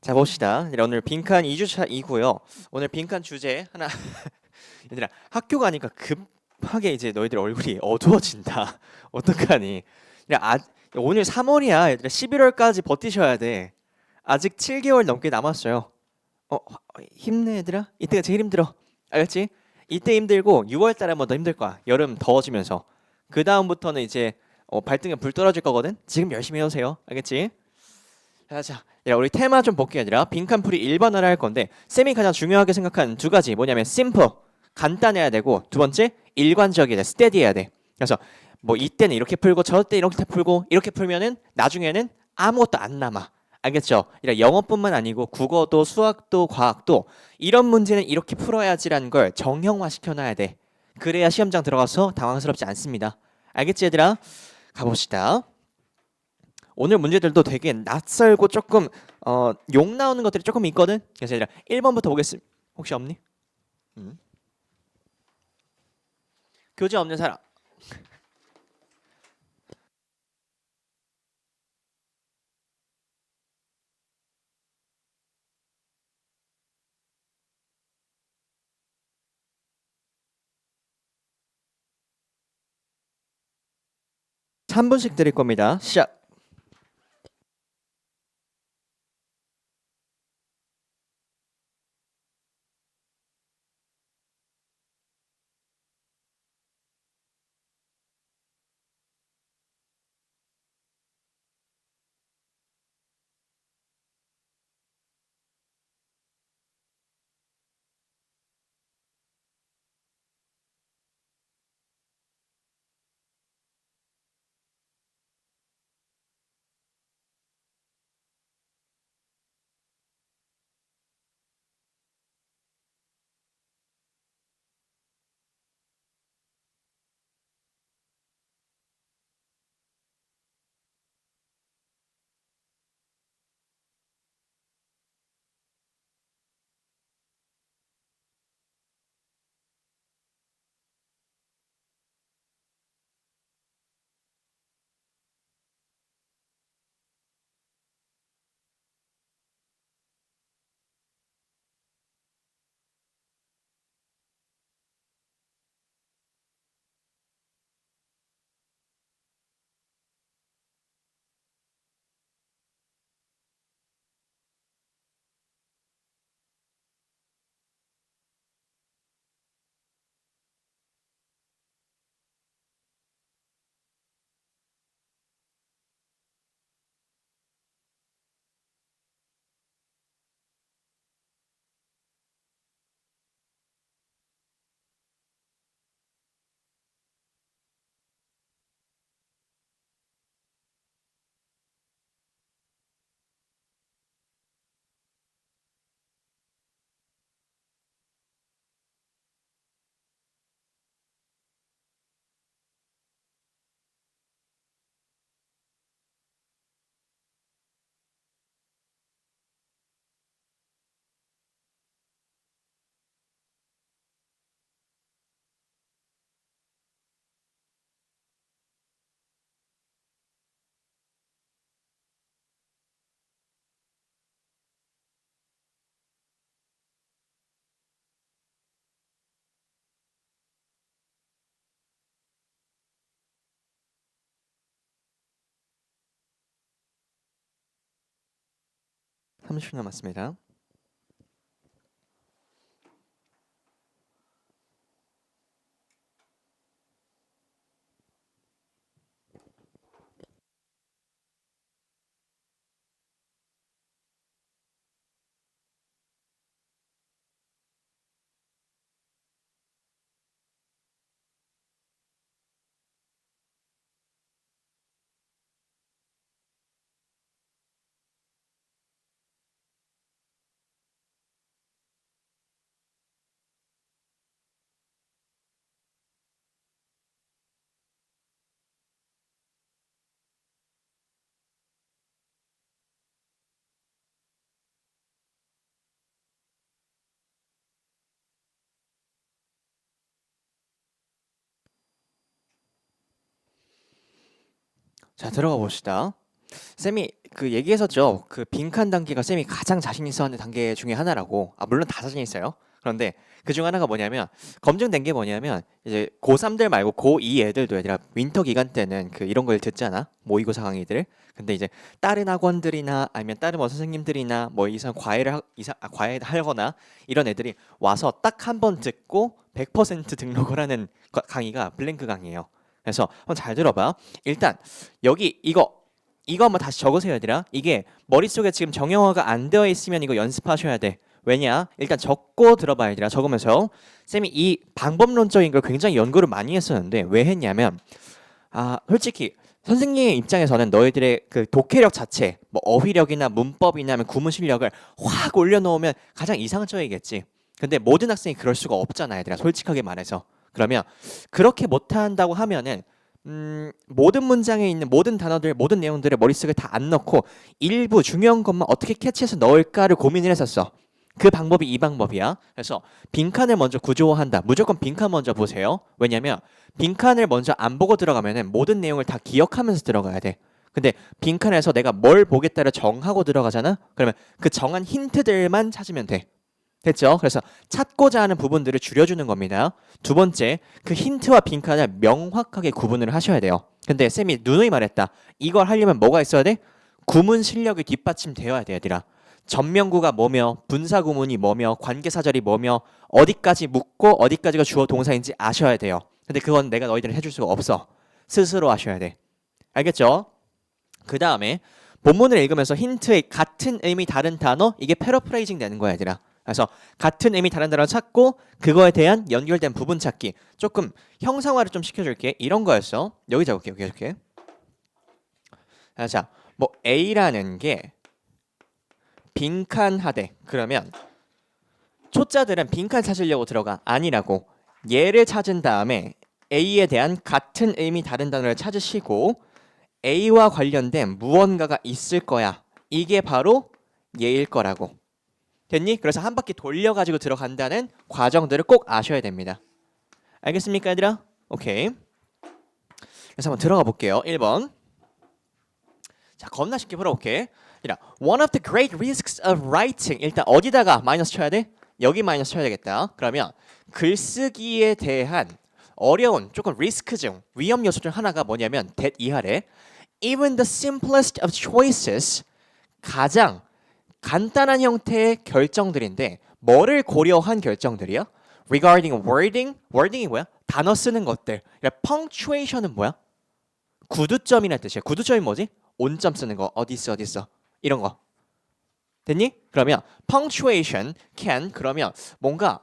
자 봅시다. 오늘 빈칸 2주차 2고요. 오늘 빈칸 주제 하나. 얘들아, 학교 가니까 급하게 이제 너희들 얼굴이 어두워진다. 어떡하니? 오늘 3월이야. 얘들아, 11월까지 버티셔야 돼. 아직 7개월 넘게 남았어요. 힘내 얘들아. 이때가 제일 힘들어. 알겠지? 이때 힘들고 6월 달에 한번 더 힘들 거야. 여름 더워지면서. 그 다음부터는 이제 발등에 불 떨어질 거거든. 지금 열심히 해오세요. 알겠지? 자, 야, 우리 테마 좀 볼게 아니라 빈칸풀이 일반화를 할 건데 쌤이 가장 중요하게 생각하는 두 가지 뭐냐면 심플 간단해야 되고 두 번째 일관적이야 돼 스테디해야 돼. 그래서 뭐 이때는 이렇게 풀고 저때 이렇게 풀고 이렇게 풀면은 나중에는 아무것도 안 남아. 알겠죠? 이라 영어뿐만 아니고 국어도 수학도 과학도 이런 문제는 이렇게 풀어야지라는 걸 정형화 시켜놔야 돼. 그래야 시험장 들어가서 당황스럽지 않습니다. 알겠지 얘들아? 가봅시다. 오늘 문제들도 되게 낯설고 조금 욕 나오는 것들이 조금 있거든. 그래서 얘들아 1번부터 보겠습니다. 혹시 없니? 음. 교재 없는 사람. 3분씩 드릴 겁니다. 시작. (30초) 남았습니다. 자 들어가 봅시다. 쌤이 그 얘기했었죠. 그 빈칸 단계가 쌤이 가장 자신 있어 하는 단계 중에 하나라고. 아, 물론 다 자신 있어요. 그런데 그 중 하나가 뭐냐면 검증된 게 뭐냐면 이제 고3들 말고 고2 애들도 얘들아 윈터 기간 때는 그 이런 걸 듣잖아. 모의고사 강의들. 근데 이제 다른 학원들이나 아니면 다른 뭐 선생님들이나 뭐 이상 과외를 하거나 이런 애들이 와서 딱 한 번 듣고 100% 등록을 하는 강의가 블랭크 강의예요. 그래서 한번 잘 들어봐. 일단 여기 이거 한번 다시 적으세요, 얘들아. 이게 머릿속에 지금 정형화가 안 되어 있으면 이거 연습하셔야 돼. 왜냐? 일단 적고 들어봐, 얘들아. 적으면서 쌤이 이 방법론적인 걸 굉장히 연구를 많이 했었는데 왜 했냐면 솔직히 선생님의 입장에서는 너희들의 그 독해력 자체, 뭐 어휘력이나 문법이나 구문 실력을 확 올려놓으면 가장 이상적이겠지. 근데 모든 학생이 그럴 수가 없잖아, 얘들아. 솔직하게 말해서. 그러면 그렇게 못한다고 하면은 모든 문장에 있는 모든 단어들, 모든 내용들을 머릿속에 다 안 넣고 일부 중요한 것만 어떻게 캐치해서 넣을까를 고민을 했었어. 그 방법이 이 방법이야. 그래서 빈칸을 먼저 구조화한다. 무조건 빈칸 먼저 보세요. 왜냐면 빈칸을 먼저 안 보고 들어가면은 모든 내용을 다 기억하면서 들어가야 돼. 근데 빈칸에서 내가 뭘 보겠다를 정하고 들어가잖아. 그러면 그 정한 힌트들만 찾으면 돼. 됐죠? 그래서 찾고자 하는 부분들을 줄여주는 겁니다. 두 번째, 그 힌트와 빈칸을 명확하게 구분을 하셔야 돼요. 근데 쌤이 누누이 말했다. 이걸 하려면 뭐가 있어야 돼? 구문 실력이 뒷받침되어야 돼, 얘들아. 전명구가 뭐며, 분사구문이 뭐며, 관계사절이 뭐며, 어디까지 묻고 어디까지가 주어 동사인지 아셔야 돼요. 근데 그건 내가 너희들 해줄 수가 없어. 스스로 하셔야 돼. 알겠죠? 그 다음에 본문을 읽으면서 힌트의 같은 의미 다른 단어, 이게 패러프레이징 되는 거야, 얘들아. 그래서 같은 의미 다른 단어 찾고 그거에 대한 연결된 부분 찾기. 조금 형상화를 좀 시켜줄게. 이런 거였어. 여기 적을게. 여기 적을게. 자, 뭐 A라는 게 빈칸하되 그러면 초짜들은 빈칸 찾으려고 들어가. 아니라고. 얘를 찾은 다음에 A에 대한 같은 의미 다른 단어를 찾으시고 A와 관련된 무언가가 있을 거야. 이게 바로 얘일 거라고. 됐니? 그래서 한 바퀴 돌려가지고 들어간다는 과정들을 꼭 아셔야 됩니다. 알겠습니까, 얘들아? 오케이. 그래서 한번 들어가 볼게요. 1번. 자, 겁나 쉽게 풀어볼게. One of the great risks of writing. 일단 어디다가 마이너스 쳐야 돼? 여기 마이너스 쳐야 되겠다. 그러면 글쓰기에 대한 어려운 조금 리스크 중 위험 요소 중 하나가 뭐냐면 that 이하래. Even the simplest of choices. 가장 간단한 형태의 결정들인데 뭐를 고려한 결정들이야? Regarding wording, wording이 뭐야? 단어 쓰는 것들. punctuation은 뭐야? 구두점이라는 뜻이야. 구두점이 뭐지? 온점 쓰는 거. 어디 있어? 이런 거. 됐니? 그러면 punctuation can 그러면 뭔가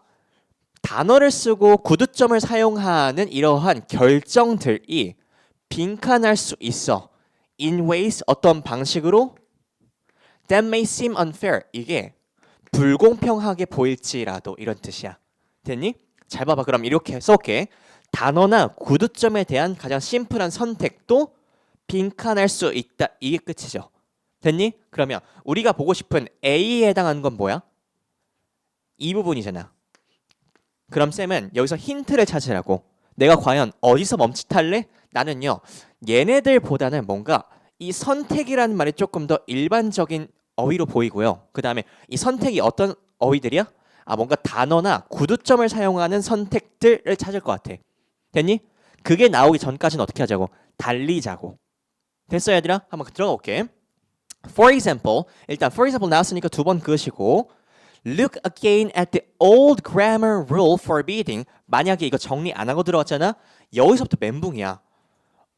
단어를 쓰고 구두점을 사용하는 이러한 결정들이 빈칸할 수 있어. In ways 어떤 방식으로? That may seem unfair. 이게 불공평하게 보일지라도 이런 뜻이야. 됐니? 잘 봐봐. 그럼 이렇게 써올게. 단어나 구두점에 대한 가장 심플한 선택도 빈칸할 수 있다. 이게 끝이죠. 됐니? 그러면 우리가 보고 싶은 A에 해당하는 건 뭐야? 이 부분이잖아. 그럼 쌤은 여기서 힌트를 찾으라고. 내가 과연 어디서 멈칫할래? 나는요. 얘네들보다는 뭔가 이 선택이라는 말이 조금 더 일반적인 어휘로 보이고요. 그 다음에 이 선택이 어떤 어휘들이야? 뭔가 단어나 구두점을 사용하는 선택들을 찾을 것 같아. 됐니? 그게 나오기 전까지는 어떻게 하자고? 달리자고. 됐어, 얘들아? 한번 들어가 볼게. For example, 일단 for example 나왔으니까 두 번 그으시고 Look again at the old grammar rule forbidding. 만약에 이거 정리 안 하고 들어갔잖아? 여기서부터 멘붕이야.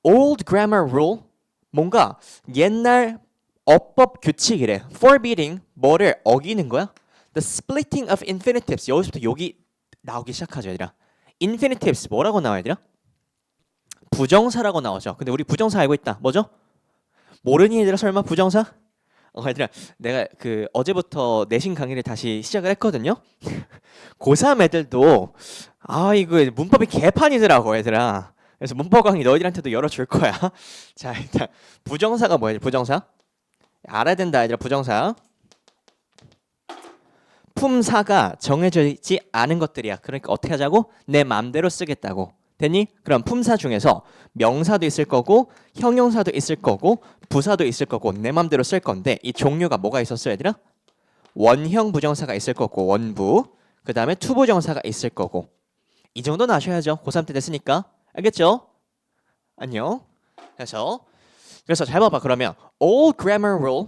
Old grammar rule? 뭔가 옛날 어법 규칙이래. Forbidding 뭐를 어기는 거야? The splitting of infinitives. 여기서부터 여기 나오기 시작하죠, 얘들아. Infinitives 뭐라고 나와, 얘들아? 부정사라고 나오죠. 근데 우리 부정사 알고 있다. 뭐죠? 모르니 얘들아 설마 부정사? 얘들아 내가 그 어제부터 내신 강의를 다시 시작을 했거든요. 고3 애들도 이거 문법이 개판이더라고, 얘들아. 그래서 문법 강의 너희들한테도 열어줄 거야. 자, 일단 부정사가 뭐야? 부정사? 알아야 된다, 얘들아. 부정사. 품사가 정해져 있지 않은 것들이야. 그러니까 어떻게 하자고? 내 맘대로 쓰겠다고. 됐니? 그럼 품사 중에서 명사도 있을 거고 형용사도 있을 거고 부사도 있을 거고 내 맘대로 쓸 건데 이 종류가 뭐가 있었어요, 얘들아? 원형 부정사가 있을 거고 원부, 그 다음에 투부정사가 있을 거고. 이 정도는 아셔야죠. 고3 때 됐으니까. 알겠죠? 안녕. 그래서 잘 봐봐. 그러면 old grammar rule,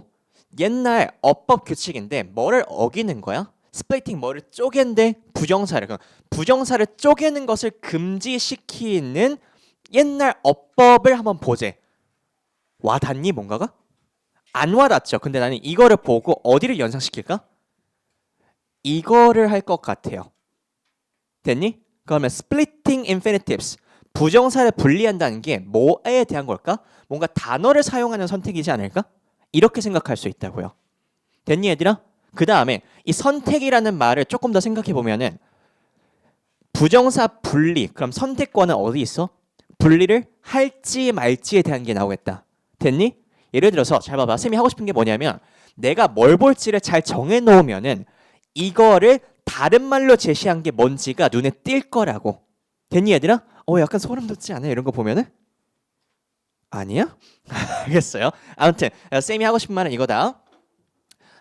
옛날 어법 규칙인데 뭐를 어기는 거야? splitting, 뭐를 쪼갠데 부정사를, 부정사를 쪼개는 것을 금지시키는 옛날 어법을 한번 보재. 와닿니 뭔가가? 안 와닿죠. 근데 나는 이거를 보고 어디를 연상시킬까? 이거를 할 것 같아요. 됐니? 그러면 splitting infinitives, 부정사를 분리한다는 게 뭐에 대한 걸까? 뭔가 단어를 사용하는 선택이지 않을까? 이렇게 생각할 수 있다고요. 됐니 얘들아? 그 다음에 이 선택이라는 말을 조금 더 생각해 보면은 부정사 분리, 그럼 선택권은 어디 있어? 분리를 할지 말지에 대한 게 나오겠다. 됐니? 예를 들어서 잘 봐봐. 쌤이 하고 싶은 게 뭐냐면 내가 뭘 볼지를 잘 정해 놓으면은 이거를 다른 말로 제시한 게 뭔지가 눈에 띌 거라고. 됐니 얘들아? 약간 소름 돋지 않아요? 이런 거 보면은? 아니야? 알겠어요. 아무튼 쌤이 하고 싶은 말은 이거다.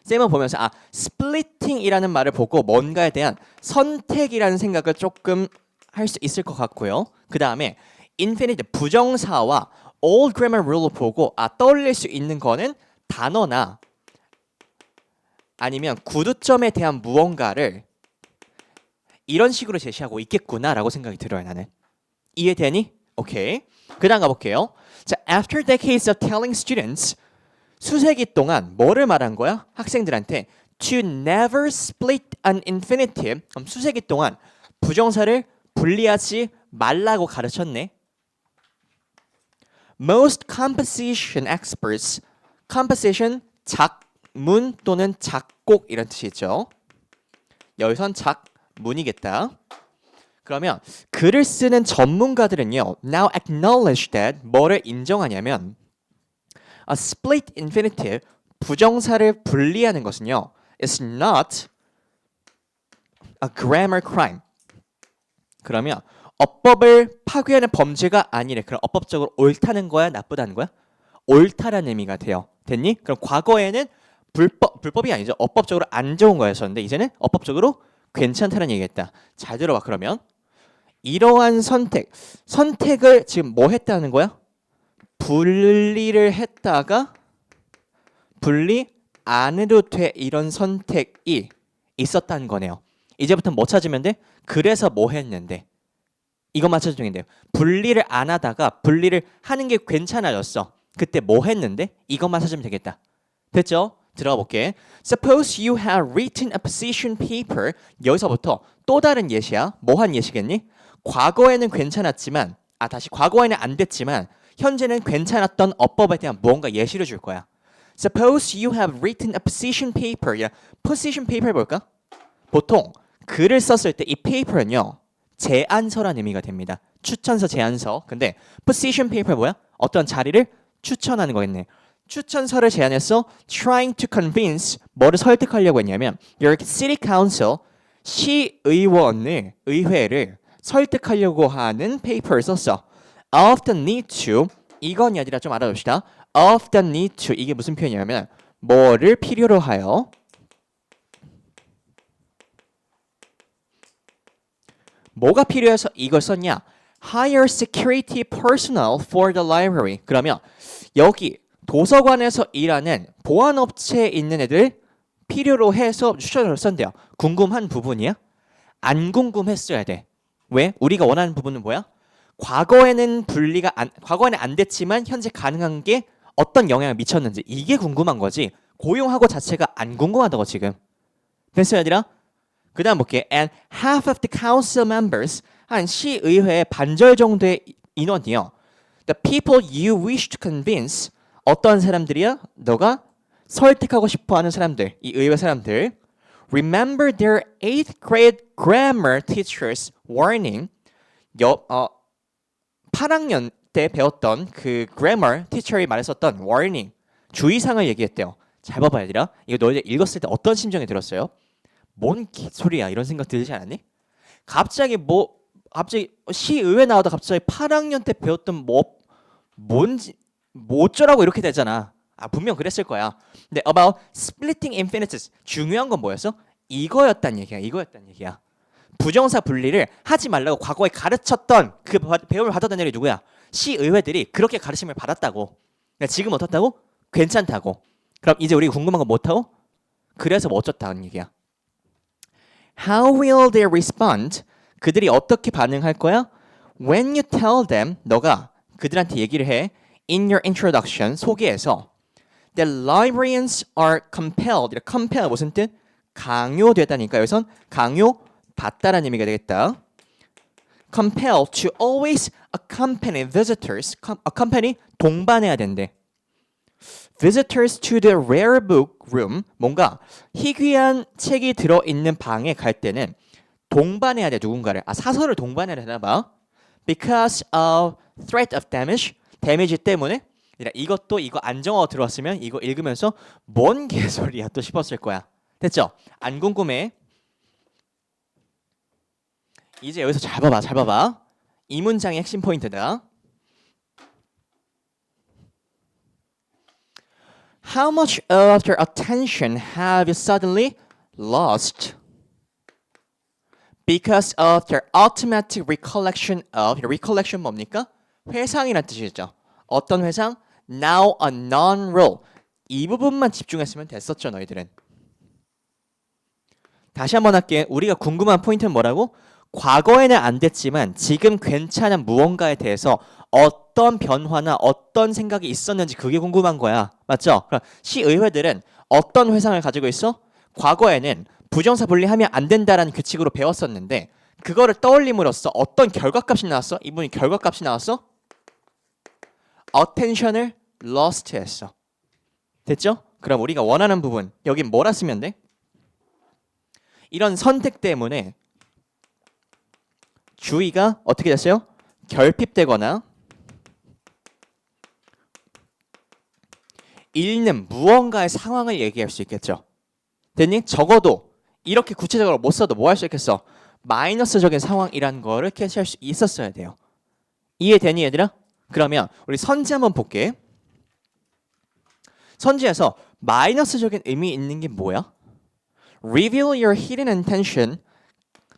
쌤은 보면서 splitting이라는 말을 보고 뭔가에 대한 선택이라는 생각을 조금 할 수 있을 것 같고요. 그 다음에 infinite, 부정사와 old grammar rule을 보고 떠올릴 수 있는 거는 단어나 아니면 구두점에 대한 무언가를 이런 식으로 제시하고 있겠구나라고 생각이 들어요. 나는. 이해되니? 오케이. 그 다음 가볼게요. 자, after decades of telling students, 수세기 동안 뭐를 말한 거야? 학생들한테 to never split an infinitive, 수세기 동안 부정사를 분리하지 말라고 가르쳤네. Most composition experts, composition 작문 또는 작곡 이런 뜻이죠. 여기선 작문이겠다. 그러면 글을 쓰는 전문가들은요, now acknowledge that, 뭐를 인정하냐면 a split infinitive, 부정사를 분리하는 것은요, is not a grammar crime. 그러면 어법을 파괴하는 범죄가 아니래. 그럼 어법적으로 옳다는 거야, 나쁘다는 거야? 옳다라는 의미가 돼요. 됐니? 그럼 과거에는 불법이 아니죠. 어법적으로 안 좋은 거였었는데 이제는 어법적으로 괜찮다는 얘기겠다. 잘 들어봐. 그러면 이러한 선택을 지금 뭐 했다는 거야? 분리를 했다가 분리 안 해도 돼, 이런 선택이 있었다는 거네요. 이제부터 뭐 찾으면 돼? 그래서 뭐 했는데, 이것만 찾으면 돼요. 분리를 안 하다가 분리를 하는 게 괜찮아졌어. 그때 뭐 했는데? 이것만 찾으면 되겠다. 됐죠? 들어가 볼게. Suppose you have written a position paper. 여기서부터 또 다른 예시야. 뭐한 예시겠니? 과거에는 괜찮았지만, 다시 과거에는 안 됐지만 현재는 괜찮았던 어법에 대한 무언가 예시를 줄 거야. Suppose you have written a position paper. 야, position paper 뭘까? 보통 글을 썼을 때 이 paper는요, 제안서라는 의미가 됩니다. 추천서, 제안서. 근데 position paper 뭐야? 어떤 자리를 추천하는 거겠네. 추천서를 제안해서 trying to convince, 뭐를 설득하려고 했냐면 your city council, 시의원을, 의회를 설득하려고 하는 paper를 썼어. Of the need to, 이건이 아니라 좀 알아봅시다. Of the need to, 이게 무슨 표현이냐면 뭐를 필요로 하여, 뭐가 필요해서 이걸 썼냐? Hire security personnel for the library. 그러면 여기 도서관에서 일하는 보안업체에 있는 애들 필요로 해서 추천을 썼대요. 궁금한 부분이야? 안 궁금했어야 돼. 왜? 우리가 원하는 부분은 뭐야? 과거에는 과거에는 안 됐지만 현재 가능한 게 어떤 영향을 미쳤는지, 이게 궁금한 거지. 고용하고 자체가 안 궁금하다고 지금. 됐어요, 얘들아? 그 다음 볼게. And half of the council members, 한 시의회의 반절 정도의 인원이요. The people you wish to convince, 어떤 사람들이야? 너가 설득하고 싶어하는 사람들, 이 의회 사람들. Remember their 8th grade grammar teacher's warning. 8학년 때 배웠던 그 grammar teacher이 말했었던 warning, 주의사항을 얘기했대요. 잘 봐봐 얘들아. 이거 너희들 읽었을 때 어떤 심정이 들었어요? 뭔 개소리야, 이런 생각 들지 않았니? 갑자기 시의회 나오다 갑자기 8학년 때 배웠던 뭔지 뭐쩌라고 이렇게 되잖아. 분명 그랬을 거야. 근데 about splitting infinitives 중요한 건 뭐였어? 이거였단 얘기야. 이거였단 얘기야. 부정사 분리를 하지 말라고 과거에 가르쳤던 그 배움을 받았던 애들이 누구야? 시의회들이 그렇게 가르침을 받았다고. 그러니까 지금 어떻다고? 괜찮다고. 그럼 이제 우리 궁금한 건 뭐다고? 그래서 뭐 어쩌다는 얘기야. How will they respond? 그들이 어떻게 반응할 거야? When you tell them, 너가 그들한테 얘기를 해. In your introduction, 소개에서 The librarians are compelled. compel 무슨 뜻? 강요되다니까 여기선 강요받다라는 의미가 되겠다. Compelled to always accompany visitors. accompany 동반해야 된대. Visitors to the rare book room. 뭔가 희귀한 책이 들어있는 방에 갈 때는 동반해야 돼 누군가를. 사설을 동반해야 되나 봐. Because of threat of damage. 데미지 때문에. 이것도 이거 안정어 들어왔으면 이거 읽으면서 뭔 개소리야 또 싶었을 거야. 됐죠? 안 궁금해? 이제 여기서 잘 봐봐 잘 봐봐. 이 문장의 핵심 포인트다. How much of your attention have you suddenly lost because of your automatic recollection of recollection 뭡니까? 회상이란 뜻이죠. 어떤 회상? Now a non-role. 이 부분만 집중했으면 됐었죠 너희들은. 다시 한번 할게. 우리가 궁금한 포인트는 뭐라고? 과거에는 안 됐지만 지금 괜찮은 무언가에 대해서 어떤 변화나 어떤 생각이 있었는지 그게 궁금한 거야. 맞죠? 그럼 시의회들은 어떤 회상을 가지고 있어? 과거에는 부정사 분리하면 안 된다라는 규칙으로 배웠었는데 그거를 떠올림으로써 어떤 결과값이 나왔어? 이분이 결과값이 나왔어? attention을 lost 했어. 됐죠? 그럼 우리가 원하는 부분 여긴 뭐라 쓰면 돼? 이런 선택 때문에 주의가 어떻게 됐어요? 결핍되거나 읽는 무언가의 상황을 얘기할 수 있겠죠. 됐니? 적어도 이렇게 구체적으로 못 써도 뭐 할 수 있겠어? 마이너스적인 상황이라는 거를 캐치할 수 있었어야 돼요. 이해되니 얘들아? 그러면 우리 선지 한번 볼게. 선지에서 마이너스적인 의미 있는 게 뭐야? Reveal your hidden intention.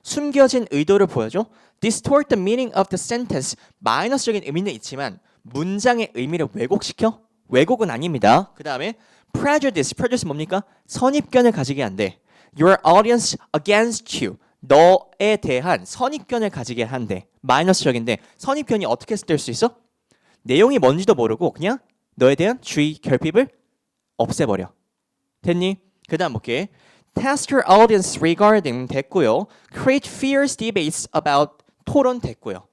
숨겨진 의도를 보여줘. Distort the meaning of the sentence. 마이너스적인 의미는 있지만 문장의 의미를 왜곡시켜? 왜곡은 아닙니다. 그 다음에 prejudice. prejudice 뭡니까? 선입견을 가지게 한대. Your audience against you. 너에 대한 선입견을 가지게 한대. 마이너스적인데 선입견이 어떻게 될 수 있어? 내용이 뭔지도 모르고 그냥 너에 대한 주의 결핍을 없애버려. 됐니? 그 다음 볼게. Test your audience regarding 됐고요. Create fierce debates about 토론 됐고요.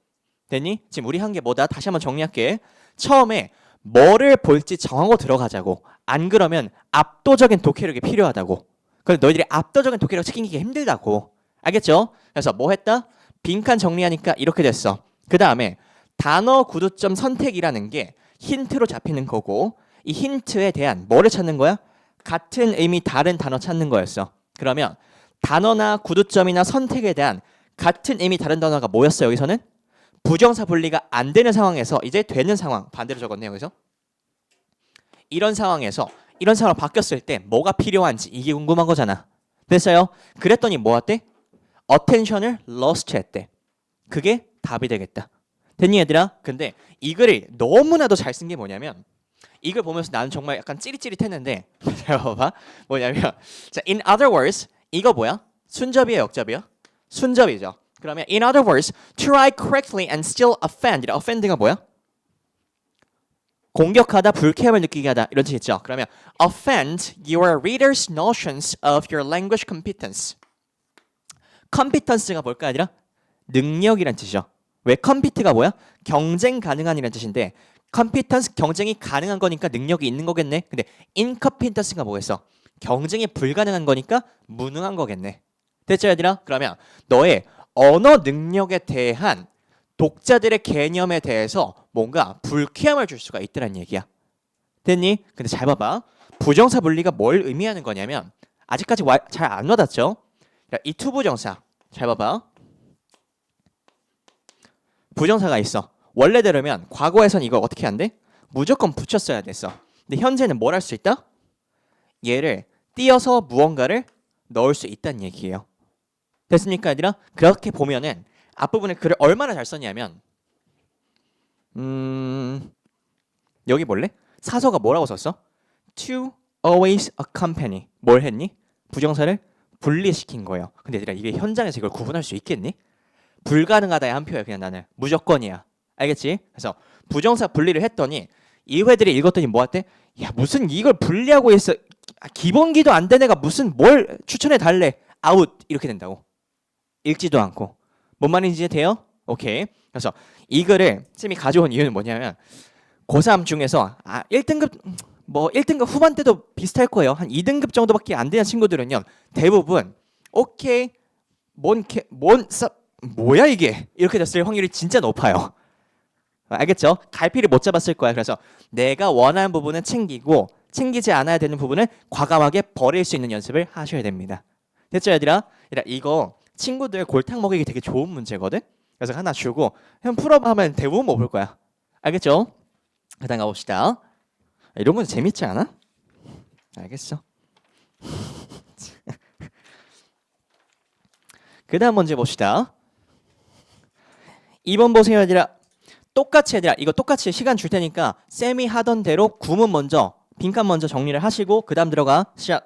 됐니? 지금 우리 한 게 뭐다? 다시 한번 정리할게. 처음에 뭐를 볼지 정하고 들어가자고. 안 그러면 압도적인 독해력이 필요하다고. 그래서 너희들이 압도적인 독해력 챙기기 힘들다고. 알겠죠? 그래서 뭐 했다? 빈칸 정리하니까 이렇게 됐어. 그 다음에 단어 구두점 선택이라는 게 힌트로 잡히는 거고 이 힌트에 대한 뭐를 찾는 거야? 같은 의미 다른 단어 찾는 거였어. 그러면 단어나 구두점이나 선택에 대한 같은 의미 다른 단어가 뭐였어 여기서는? 부정사 분리가 안 되는 상황에서 이제 되는 상황 반대로 적었네 여기서. 이런 상황에서 이런 상황으로 바뀌었을 때 뭐가 필요한지 이게 궁금한 거잖아. 됐어요? 그랬더니 뭐 했대? attention을 lost 했대. 그게 답이 되겠다. 됐니 얘들아? 근데 이 글을 너무나도 잘 쓴 게 뭐냐면 이 글 보면서 나는 정말 약간 찌릿찌릿했는데 잘 봐봐. 뭐냐면 자, in other words 이거 뭐야? 순접이야 역접이야? 순접이죠. 그러면 in other words try correctly and still offend. offend가 뭐야? 공격하다, 불쾌함을 느끼게 하다 이런 뜻 있죠. 그러면 offend your reader's notions of your language competence. competence가 뭘까 아니라 능력이란 뜻이죠. 왜 compet가 뭐야? 경쟁 가능한이란 뜻인데 competence 경쟁이 가능한 거니까 능력이 있는 거겠네. 근데 incompetence가 뭐겠어? 경쟁이 불가능한 거니까 무능한 거겠네. 됐죠 얘들아? 그러면 너의 언어 능력에 대한 독자들의 개념에 대해서 뭔가 불쾌함을 줄 수가 있다는 얘기야. 됐니? 근데 잘 봐봐. 부정사 분리가 뭘 의미하는 거냐면 아직까지 잘 안 와닿죠? 이 투부정사 잘 봐봐. 부정사가 있어. 원래대로면 과거에선 이걸 어떻게 한대? 무조건 붙였어야 됐어. 근데 현재는 뭘 할 수 있다? 얘를 띄어서 무언가를 넣을 수 있다는 얘기예요. 됐습니까, 얘들아? 그렇게 보면은 앞부분에 글을 얼마나 잘 썼냐면 여기 볼래? 사서가 뭐라고 썼어? To always accompany. 뭘 했니? 부정사를 분리시킨 거예요. 근데 얘들아 이게 현장에서 이걸 구분할 수 있겠니? 불가능하다의 한 표야. 그냥 나는 무조건이야. 알겠지? 그래서 부정사 분리를 했더니 이회들이 읽었더니 뭐한테? 야 무슨 이걸 분리하고 있어. 기본기도 안 된 애가 무슨 뭘 추천해 달래. 아웃 이렇게 된다고. 읽지도 않고. 뭔 말인지 돼요? 오케이. 그래서 이 글을 쌤이 가져온 이유는 뭐냐면 고3 중에서 1등급 뭐 1등급 후반 때도 비슷할 거예요. 한 2등급 정도밖에 안 되는 친구들은요. 대부분 오케이 뭐야 이게 이렇게 됐을 확률이 진짜 높아요. 알겠죠? 갈피를 못 잡았을 거야. 그래서 내가 원하는 부분은 챙기고 챙기지 않아야 되는 부분은 과감하게 버릴 수 있는 연습을 하셔야 됩니다. 됐죠, 얘들아? 얘들아 이거 친구들 골탕 먹이기 되게 좋은 문제거든. 그래서 하나 주고 형 풀어봐 하면 대부분 못 볼 거야. 알겠죠? 그다음 가봅시다. 이런 건 재밌지 않아? 알겠어. 그다음 문제 봅시다. 2번 보세요, 얘들아. 똑같이 얘들아 이거 똑같이 시간 줄 테니까 쌤이 하던 대로 구문 먼저 빈칸 먼저 정리를 하시고 그 다음 들어가 시작.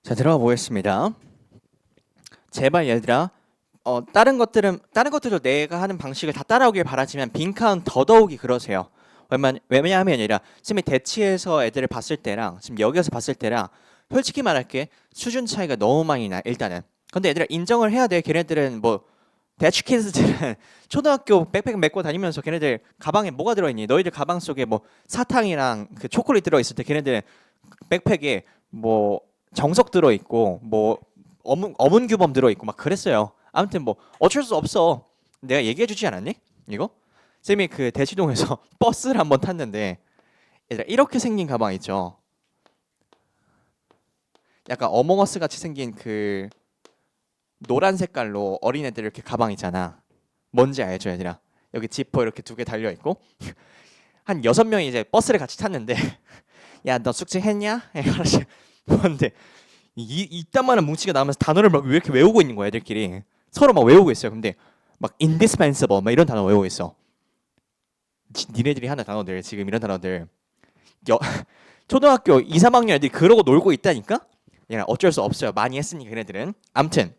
자 들어가 보겠습니다. 제발 얘들아 다른 것들도 내가 하는 방식을 다 따라오길 바라지만 빈칸은 더더욱이 그러세요. 왜냐하면 아니라 쌤이 대치해서 애들을 봤을 때랑 지금 여기서 봤을 때랑 솔직히 말할게 수준 차이가 너무 많이 나 일단은. 근데 얘들아 인정을 해야 돼. 걔네들은 뭐 대치 키즈들은 초등학교 백팩 메고 다니면서 걔네들 가방에 뭐가 들어있니? 너희들 가방 속에 뭐 사탕이랑 그 초콜릿 들어있을 때 걔네들 백팩에 뭐 정석 들어있고 뭐 어문규범 들어있고 막 그랬어요. 아무튼 뭐 어쩔 수 없어. 내가 얘기해주지 않았니? 이거? 쌤이 그 대치동에서 버스를 한번 탔는데 얘들아 이렇게 생긴 가방 있죠. 약간 어몽어스 같이 생긴 그 노란 색깔로 어린애들 이렇게 가방 있잖아. 뭔지 알죠, 얘들아? 여기 지퍼 이렇게 두 개 달려 있고 한 6명이 이제 버스를 같이 탔는데 야, 너 숙제 했냐? 하나씩 뭔데 이딴만한 뭉치가 나오면서 단어를 막 왜 이렇게 외우고 있는 거야, 애들끼리. 서로 막 외우고 있어요. 근데 막 indispensable 막 이런 단어 외우고 있어. 니네들이 하는 단어들 지금 이런 단어들 초등학교 2, 3학년 애들이 그러고 놀고 있다니까? 얘는 어쩔 수 없어요. 많이 했으니까 걔네들은. 암튼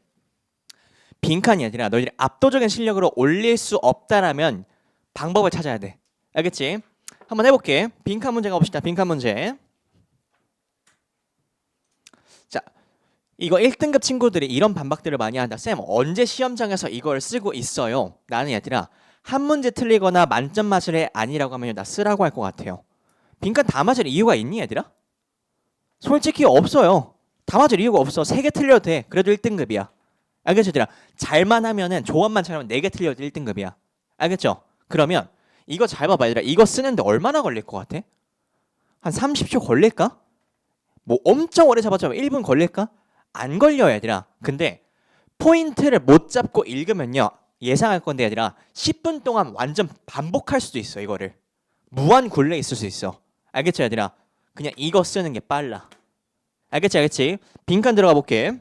빈칸이 아니라 너희들이 압도적인 실력으로 올릴 수 없다라면 방법을 찾아야 돼. 알겠지? 한번 해볼게. 빈칸 문제 가봅시다. 빈칸 문제. 자, 이거 1등급 친구들이 이런 반박들을 많이 한다. 쌤, 언제 시험장에서 이걸 쓰고 있어요? 나는 얘들아 한 문제 틀리거나 만점 맞을 애 아니라고 하면 나 쓰라고 할 것 같아요. 빈칸 다 맞을 이유가 있니 얘들아? 솔직히 없어요. 다 맞을 이유가 없어. 3개 틀려도 돼. 그래도 1등급이야. 알겠죠 얘들아? 잘만 하면은 조합만 잘하면 4개 틀려도 1등급이야. 알겠죠? 그러면 이거 잘 봐봐 얘들아. 이거 쓰는데 얼마나 걸릴 것 같아? 한 30초 걸릴까? 뭐 엄청 오래 잡았자면 1분 걸릴까? 안 걸려 얘들아. 근데 포인트를 못 잡고 읽으면요 예상할 건데 얘들아 10분 동안 완전 반복할 수도 있어. 이거를 무한 굴레 있을 수 있어. 알겠죠 얘들아? 그냥 이거 쓰는 게 빨라. 알겠지 알겠지? 빈칸 들어가 볼게.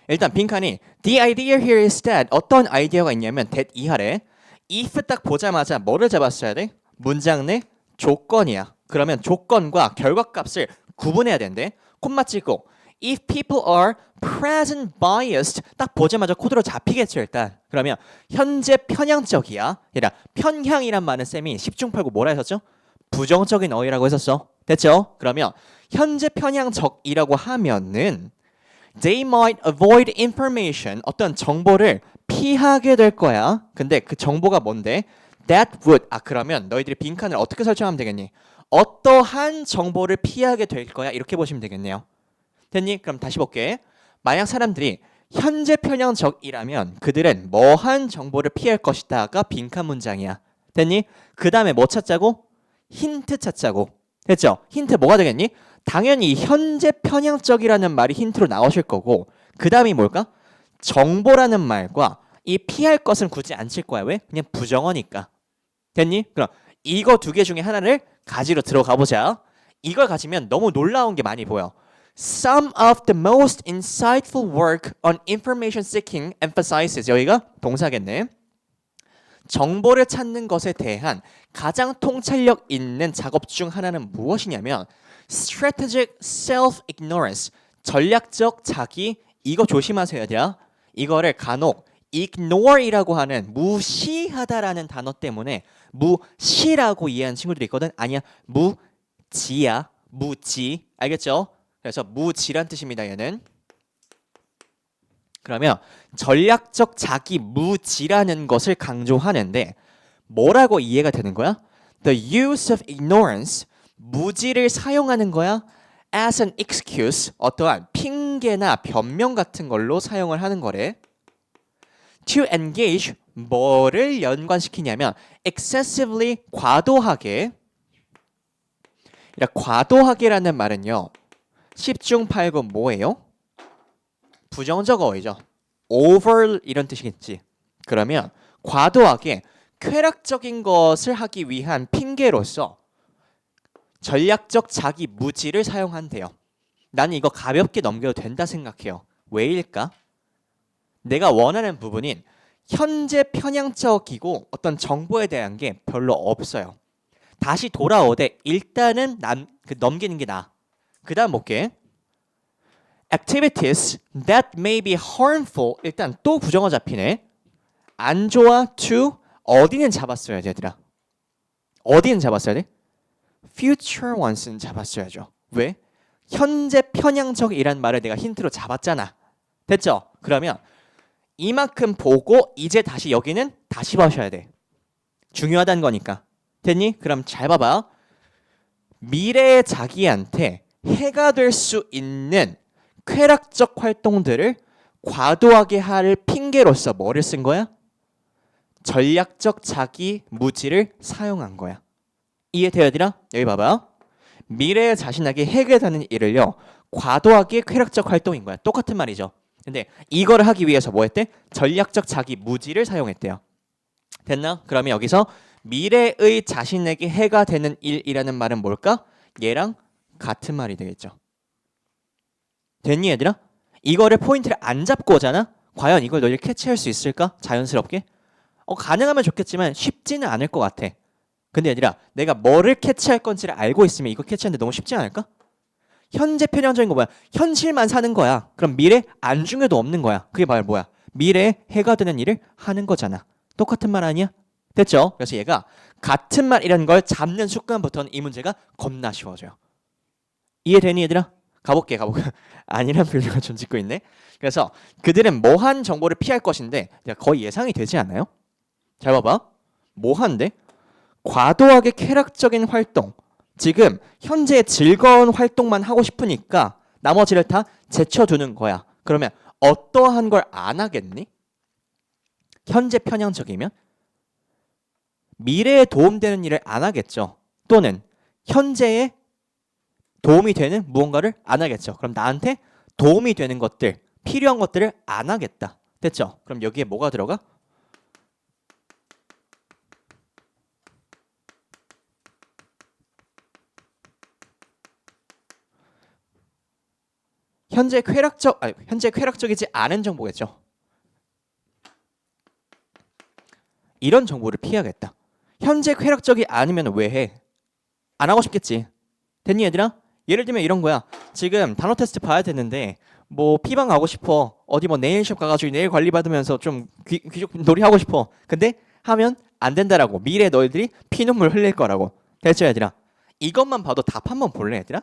일단 빈칸이 The idea here is that 어떤 아이디어가 있냐면 that 이하래. if 딱 보자마자 뭐를 잡았어야 돼? 문장 내 조건이야. 그러면 조건과 결과값을 구분해야 된대. 콤마 찍고 if people are present biased 딱 보자마자 코드로 잡히겠죠 일단. 그러면 현재 편향적이야. 얘들아 편향이란 말은 쌤이 10중 8구 뭐라 했었죠? 부정적인 어휘라고 했었어. 됐죠? 그러면 현재 편향적이라고 하면은 they might avoid information 어떤 정보를 피하게 될 거야. 근데 그 정보가 뭔데? that would 그러면 너희들이 빈칸을 어떻게 설정하면 되겠니? 어떠한 정보를 피하게 될 거야 이렇게 보시면 되겠네요. 됐니? 그럼 다시 볼게. 만약 사람들이 현재 편향적이라면 그들은 뭐한 정보를 피할 것이다가 빈칸 문장이야. 됐니? 그 다음에 뭐 찾자고? 힌트 찾자고. 됐죠? 힌트 뭐가 되겠니? 당연히 현재 편향적이라는 말이 힌트로 나오실 거고 그 다음이 뭘까? 정보라는 말과 이 피할 것은 굳이 안 칠 거야. 왜? 그냥 부정어니까. 됐니? 그럼 이거 두 개 중에 하나를 가지러 들어가 보자. 이걸 가지면 너무 놀라운 게 많이 보여. Some of the most insightful work on information seeking emphasizes 여기가 동사겠네. 정보를 찾는 것에 대한 가장 통찰력 있는 작업 중 하나는 무엇이냐면 strategic self-ignorance 전략적 자기 이거 조심하세요 얘들아. 이거를 간혹 ignore이라고 하는 무시하다라는 단어 때문에 무시라고 이해하는 친구들이 있거든. 아니야 무지야 무지 알겠죠? 그래서 무지란 뜻입니다 얘는. 그러면 전략적 자기 무지라는 것을 강조하는데 뭐라고 이해가 되는 거야? The use of ignorance 무지를 사용하는 거야 as an excuse 어떠한 핑계나 변명 같은 걸로 사용을 하는 거래. To engage 뭐를 연관시키냐면 excessively 과도하게. 과도하게라는 말은요 10중 8구 뭐예요? 부정적 어휘죠. over 이런 뜻이겠지. 그러면 과도하게 쾌락적인 것을 하기 위한 핑계로서 전략적 자기 무지를 사용한대요. 나는 이거 가볍게 넘겨도 된다 생각해요. 왜일까? 내가 원하는 부분인 현재 편향적이고 어떤 정보에 대한 게 별로 없어요. 다시 돌아오되 일단은 넘기는 게 나아. 그 다음 볼게. activities that may be harmful. 일단 또 부정어 잡히네. 안 좋아 to 어디는 잡았어야지 얘들아. 어디는 잡았어야 돼? future ones는 잡았어야죠. 왜? 현재 편향적이란 말을 내가 힌트로 잡았잖아. 됐죠? 그러면 이만큼 보고 이제 다시 여기는 다시 봐셔야 돼. 중요하다는 거니까. 됐니? 그럼 잘 봐봐. 미래의 자기한테 해가 될 수 있는 쾌락적 활동들을 과도하게 할 핑계로서 뭐를 쓴 거야? 전략적 자기 무지를 사용한 거야. 이해돼야 되나? 여기 봐봐. 미래의 자신에게 해가 되는 일을요. 과도하게 쾌락적 활동인 거야. 똑같은 말이죠. 근데 이거를 하기 위해서 뭐 했대? 전략적 자기 무지를 사용했대요. 됐나? 그러면 여기서 미래의 자신에게 해가 되는 일이라는 말은 뭘까? 얘랑 같은 말이 되겠죠. 됐니 얘들아? 이거를 포인트를 안 잡고 오잖아? 과연 이걸 너희들 캐치할 수 있을까? 자연스럽게? 가능하면 좋겠지만 쉽지는 않을 것 같아. 근데 얘들아, 내가 뭐를 캐치할 건지를 알고 있으면 이거 캐치하는데 너무 쉽지 않을까? 현재 편향적인 거 뭐야? 현실만 사는 거야. 그럼 미래 안중에도 없는 거야. 그게 말 뭐야? 미래에 해가 되는 일을 하는 거잖아. 똑같은 말 아니야? 됐죠? 그래서 얘가 같은 말이라는 걸 잡는 순간부터는 이 문제가 겁나 쉬워져요. 이해되니 얘들아? 가볼게. 아니란 분류가 좀 짓고 있네. 그래서 그들은 뭐한 정보를 피할 것인데 거의 예상이 되지 않아요? 잘 봐봐. 뭐한데? 과도하게 쾌락적인 활동. 지금 현재 즐거운 활동만 하고 싶으니까 나머지를 다 제쳐두는 거야. 그러면 어떠한 걸 안 하겠니? 현재 편향적이면 미래에 도움되는 일을 안 하겠죠. 또는 현재에 도움이 되는 무언가를 안 하겠죠. 그럼 나한테 도움이 되는 것들, 필요한 것들을 안 하겠다. 됐죠? 그럼 여기에 뭐가 들어가? 현재 쾌락적이지 않은 정보겠죠. 이런 정보를 피해야겠다. 현재 쾌락적이 아니면 왜 해? 안 하고 싶겠지. 됐니 얘들아? 예를 들면 이런 거야. 지금 단어 테스트 봐야 되는데 뭐 피방 가고 싶어. 어디 뭐 네일숍 가가지고 네일 관리 받으면서 좀 귀족 놀이 하고 싶어. 근데 하면 안 된다라고. 미래에 너희들이 피눈물 흘릴 거라고. 됐죠 얘들아? 이것만 봐도 답 한번 볼래 얘들아?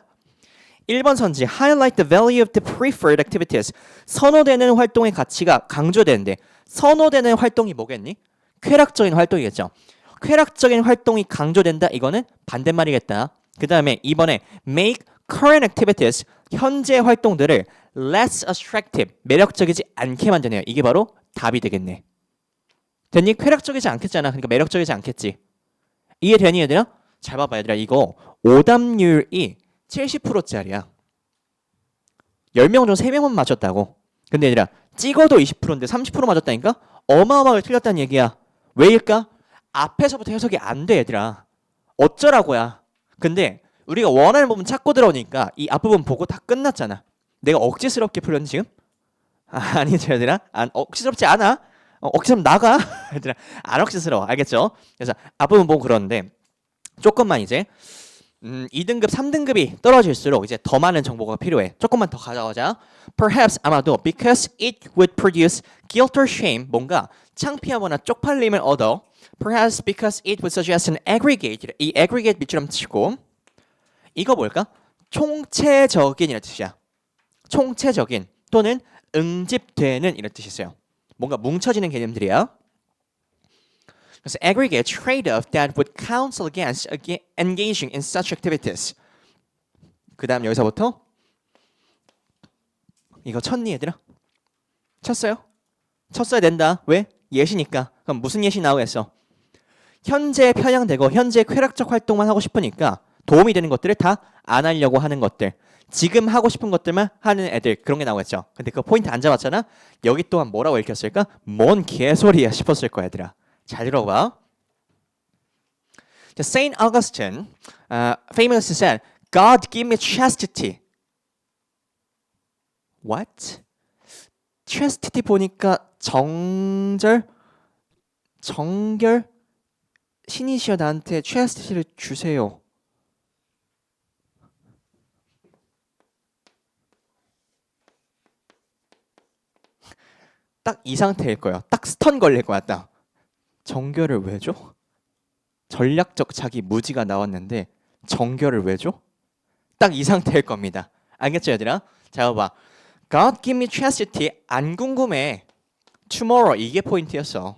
1번 선지 highlight the value of the preferred activities. 선호되는 활동의 가치가 강조되는데 선호되는 활동이 뭐겠니? 쾌락적인 활동이겠죠. 쾌락적인 활동이 강조된다. 이거는 반대말이겠다. 그 다음에 이번에 make current activities. 현재 활동들을 less attractive. 매력적이지 않게 만드네요. 이게 바로 답이 되겠네. 됐니? 쾌락적이지 않겠잖아. 그러니까 매력적이지 않겠지. 이해되니 얘들아? 잘 봐봐 얘들아. 이거 오답률이 70%짜리야. 10명 중 3명만 맞췄다고. 근데 얘들아 찍어도 20%인데 30% 맞았다니까? 어마어마하게 틀렸다는 얘기야. 왜일까? 앞에서부터 해석이 안 돼 얘들아. 어쩌라고야. 근데 우리가 원하는 부분 찾고 들어오니까 이 앞부분 보고 다 끝났잖아. 내가 억지스럽게 풀렸니 지금? 아니죠 얘들아. 억지스럽지 않아. 억지스럽면 나가. 얘들아 안 억지스러워. 알겠죠? 그래서 앞부분 보고 그러는데 조금만 이제 2등급, 3등급이 떨어질수록 이제 더 많은 정보가 필요해. 조금만 더 가져가자. Perhaps 아마도 because it would produce guilt or shame 뭔가 창피하거나 쪽팔림을 얻어. Perhaps because it would suggest an aggregate 이 aggregate 밑줄럼 치고 이거 뭘까? 총체적인 이란 뜻이야. 총체적인 또는 응집되는 이런 뜻이 있어요. 뭔가 뭉쳐지는 개념들이야. 그래서 aggregate trade-off that would counsel against engaging in such activities. 그 다음 여기서부터 이거 쳤니 얘들아? 쳤어요? 쳤어야 된다. 왜? 예시니까. 그럼 무슨 예시 나오겠어? 현재 편향되고 현재 쾌락적 활동만 하고 싶으니까 도움이 되는 것들을 다 안 하려고 하는 것들. 지금 하고 싶은 것들만 하는 애들. 그런 게 나오겠죠. 근데 그 포인트 안 잡았잖아? 여기 또한 뭐라고 읽혔을까? 뭔 개소리야 싶었을 거야 얘들아. 잘 들어봐. Saint Augustine famously said, "God give me chastity." What? chastity 보니까 정결 신이시여 나한테 chastity를 주세요. 딱 이 상태일 거예요. 딱 스턴 걸릴 거야. 딱 정결을 왜 줘? 전략적 자기 무지가 나왔는데 정결을 왜 줘? 딱 이 상태일 겁니다. 알겠죠, 얘들아? 자, 봐봐. God give me chastity 안 궁금해. Tomorrow 이게 포인트였어.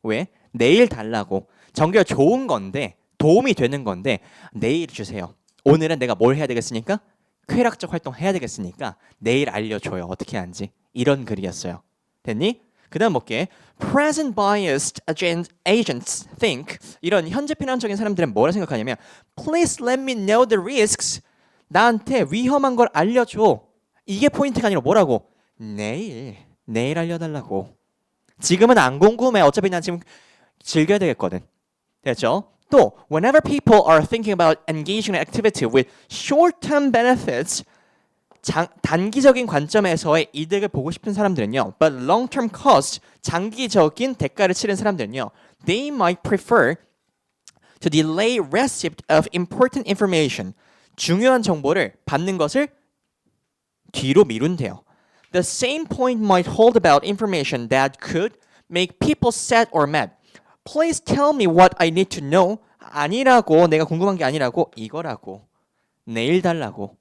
왜? 내일 달라고. 정결 좋은 건데 도움이 되는 건데 내일 주세요. 오늘은 내가 뭘 해야 되겠습니까? 쾌락적 활동 해야 되겠으니까 내일 알려줘요. 어떻게 하는지. 이런 글이었어요. 됐니? 그 다음 볼게. Present biased agents think 이런 현재 편향적인 사람들은 뭐라 생각하냐면 Please let me know the risks 나한테 위험한 걸 알려줘. 이게 포인트가 아니라 뭐라고? 내일 알려달라고. 지금은 안 궁금해. 어차피 난 지금 즐겨야 되겠거든. 됐죠? 또 whenever people are thinking about engaging in activity with short-term benefits 단기적인 관점에서의 이득을 보고 싶은 사람들은요. But long-term cost 장기적인 대가를 치른 사람들은요. They might prefer to delay receipt of important information 중요한 정보를 받는 것을 뒤로 미룬대요. The same point might hold about information that could make people sad or mad. Please tell me what I need to know. 아니라고 내가 궁금한 게 아니라고 이거라고 내일 달라고.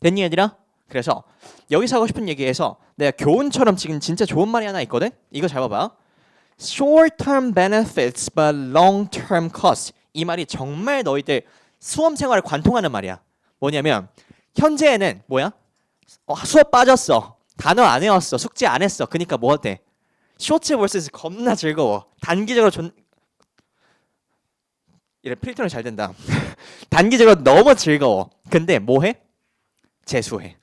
됐니 얘들아? 그래서 여기서 하고 싶은 얘기에서 내가 교훈처럼 지금 진짜 좋은 말이 하나 있거든? 이거 잘 봐봐. Short-term benefits but long-term costs. 이 말이 정말 너희들 수험 생활을 관통하는 말이야. 뭐냐면 현재에는 뭐야? 수업 빠졌어. 단어 안 외웠어. 숙제 안 했어. 그러니까 뭐 어때? 쇼츠 vs 겁나 즐거워. 단기적으로 이래 필터는 잘 된다. 단기적으로 너무 즐거워. 근데 뭐 해? 재수해.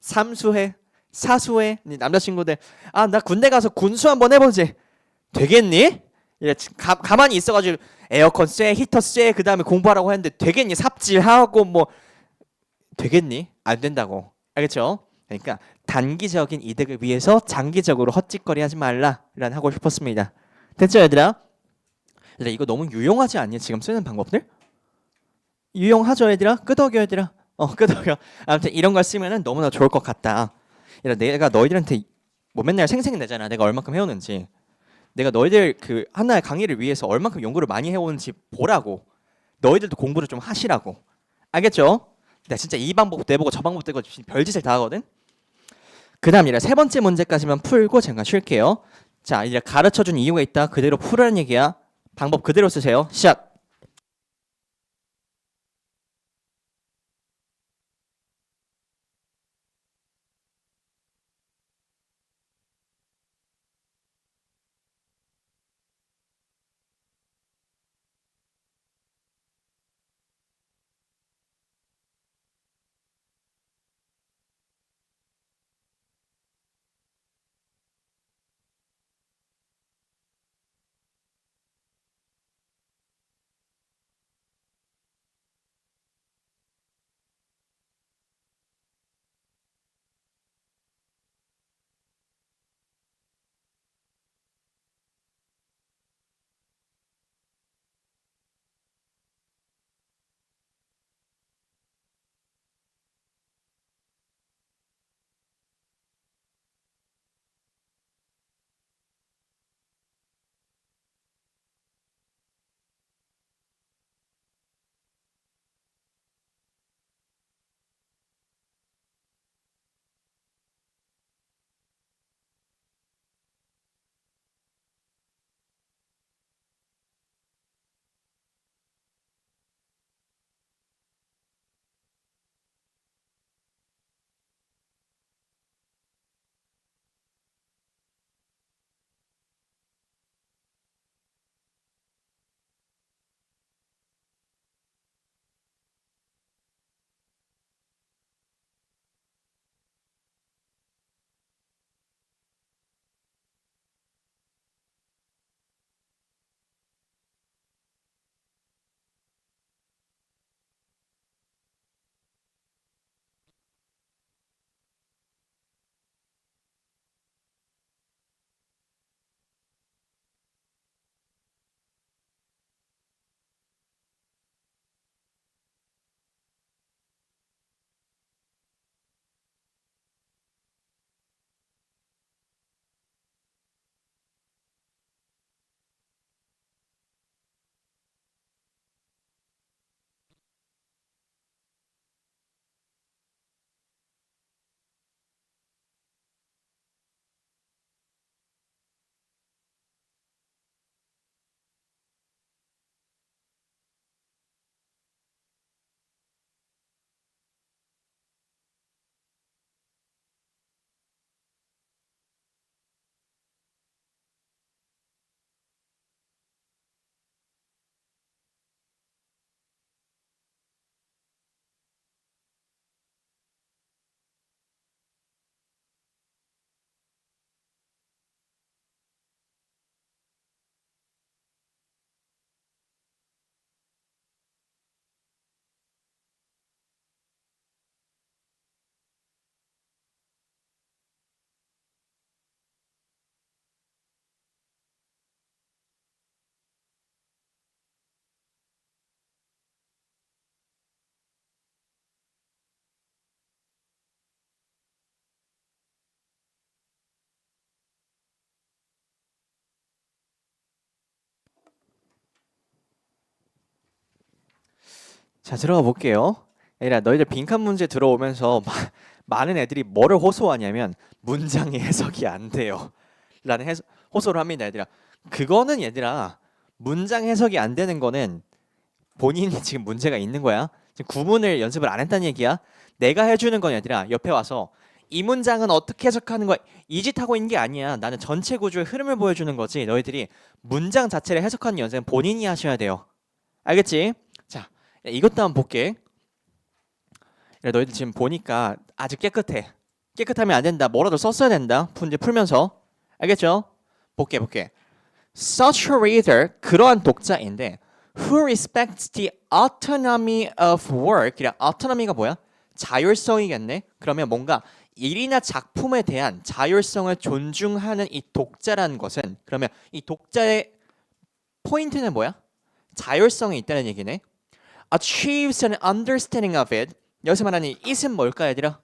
삼수해. 사수해. 네 남자친구들 나 군대 가서 군수 한번 해보지. 되겠니? 이래 가만히 있어가지고 에어컨 쐬, 히터 쐬, 그 다음에 공부하라고 했는데 되겠니? 삽질하고 뭐 되겠니? 안 된다고. 알겠죠? 그러니까 단기적인 이득을 위해서 장기적으로 헛짓거리 하지 말라라는 하고 싶었습니다. 됐죠, 얘들아? 얘들아 이거 너무 유용하지 않니? 지금 쓰는 방법들? 유용하죠, 얘들아? 끄덕여, 얘들아. 끄덕여. 아무튼 이런 걸 쓰면은 너무나 좋을 것 같다. 얘들아 내가 너희들한테 뭐 맨날 생색내잖아. 내가 얼마큼 해오는지. 내가 너희들 그 하나의 강의를 위해서 얼마큼 연구를 많이 해오는지 보라고. 너희들도 공부를 좀 하시라고. 알겠죠? 나 진짜 이 방법도 해보고 저 방법도 해보고 별짓을 다 하거든. 그 다음 이제 세 번째 문제까지만 풀고 잠깐 쉴게요. 자 이제 가르쳐준 이유가 있다. 그대로 풀으라는 얘기야. 방법 그대로 쓰세요. 시작. 자, 들어가 볼게요. 얘들아, 너희들 빈칸 문제 들어오면서 많은 애들이 뭐를 호소하냐면 문장의 해석이 안 돼요. 라는 호소를 합니다, 얘들아. 그거는 얘들아, 문장 해석이 안 되는 거는 본인이 지금 문제가 있는 거야. 지금 구문을 연습을 안 했다는 얘기야. 내가 해주는 건 얘들아, 옆에 와서 이 문장은 어떻게 해석하는 거야? 이 짓 하고 있는 게 아니야. 나는 전체 구조의 흐름을 보여주는 거지. 너희들이 문장 자체를 해석하는 연습은 본인이 하셔야 돼요. 알겠지? 자, 이것도 한번 볼게. 너희들 지금 보니까 아주 깨끗해. 깨끗하면 안 된다. 뭐라도 썼어야 된다. 문제 풀면서. 알겠죠? 볼게. Such a reader, 그러한 독자인데 who respects the autonomy of work. autonomy가 뭐야? 자율성이겠네. 그러면 뭔가 일이나 작품에 대한 자율성을 존중하는 이 독자라는 것은 그러면 이 독자의 포인트는 뭐야? 자율성이 있다는 얘기네. Achieves an understanding of it. 여기서 말하는 이 it은 뭘까, 얘들아?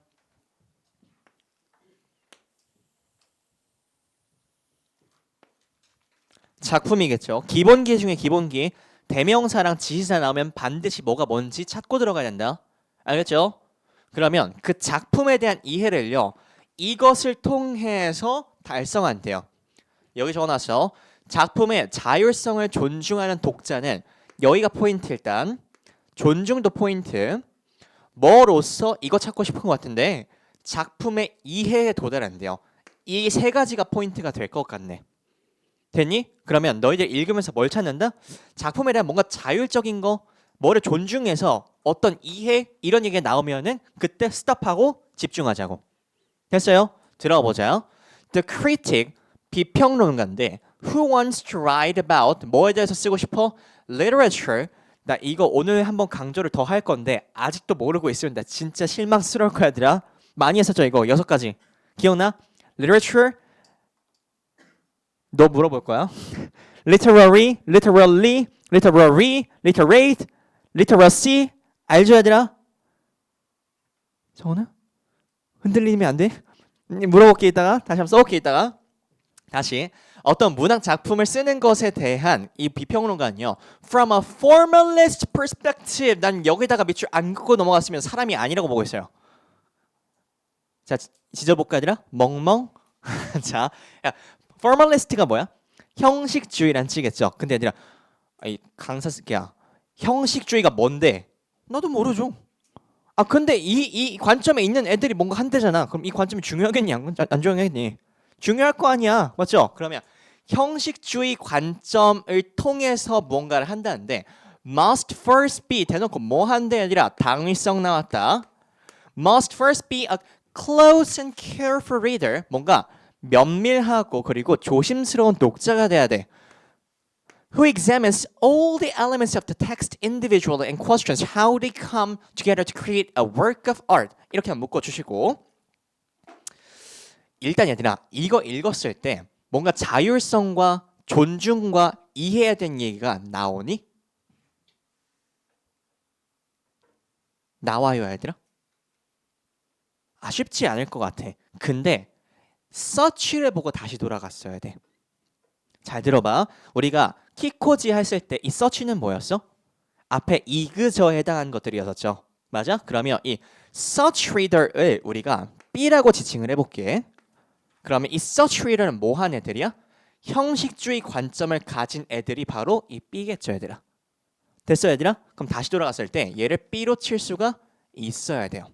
작품이겠죠. 기본기 중에 기본기. 대명사랑 지시사 나오면 반드시 뭐가 뭔지 찾고 들어가야 된다. 알겠죠? 그러면 그 작품에 대한 이해를요. 이것을 통해서 달성한대요. 여기 적어놨어. 작품의 자율성을 존중하는 독자는 여기가 포인트 일단. 존중도 포인트. 뭐로써 이거 찾고 싶은 것 같은데 작품의 이해에 도달한대요. 이 세 가지가 포인트가 될 것 같네. 됐니? 그러면 너희들 읽으면서 뭘 찾는다? 작품에 대한 뭔가 자율적인 거, 뭐를 존중해서 어떤 이해 이런 얘기가 나오면은 그때 스톱하고 집중하자고. 됐어요? 들어가 보자. The critic, 비평론가인데 who wants to write about 뭐에 대해서 쓰고 싶어? Literature. 나 이거 오늘 한번 강조를 더 할 건데 아직도 모르고 있으면 나 진짜 실망스러울 거야, 얘들아. 많이 했었죠, 이거 6가지. 기억나? Literature. 너 물어볼 거야. Literary, literally, literary, literate, literacy. 알죠, 얘들아? 정원아? 흔들리면 안 돼? 물어볼게 이따가. 다시 한번 써볼게 이따가. 다시 어떤 문학 작품을 쓰는 것에 대한 이 비평론가는요. From a formalist perspective. 난 여기다가 밑줄 안 긋고 넘어갔으면 사람이 아니라고 보고 있어요. 자, 지져볼까 얘들아? 멍멍. 자, 야, formalist가 뭐야? 형식주의란 뜻이겠죠. 근데 얘들아, 이 강사 쓸게야. 형식주의가 뭔데? 나도 모르죠. 아 근데 이 관점에 있는 애들이 뭔가 한대잖아. 그럼 이 관점이 중요하겠니? 안 중요하겠니? 중요할 거 아니야. 맞죠? 그러면 형식주의 관점을 통해서 뭔가를 한다는데 must first be 대놓고 뭐 한대 아니라 당위성 나왔다. Must first be a close and careful reader. 뭔가 면밀하고 그리고 조심스러운 독자가 돼야 돼. Who examines all the elements of the text individually and questions how they come together to create a work of art. 이렇게 묶어주시고 일단 얘들아 이거 읽었을 때 뭔가 자율성과 존중과 이해해야 되는 얘기가 나오니? 나와요, 얘들아? 쉽지 않을 것 같아. 근데 서치를 보고 다시 돌아갔어야 돼. 잘 들어봐. 우리가 키코지 했을 때 이 서치는 뭐였어? 앞에 이그저에 해당하는 것들이었었죠. 맞아? 그러면 이 search reader을 우리가 B라고 지칭을 해볼게. 그러면 이 search reader는 뭐 하는 애들이야? 형식주의 관점을 가진 애들이 바로 이 B겠죠, 얘들아. 됐어, 얘들아? 그럼 다시 돌아갔을 때 얘를 B로 칠 수가 있어야 돼요.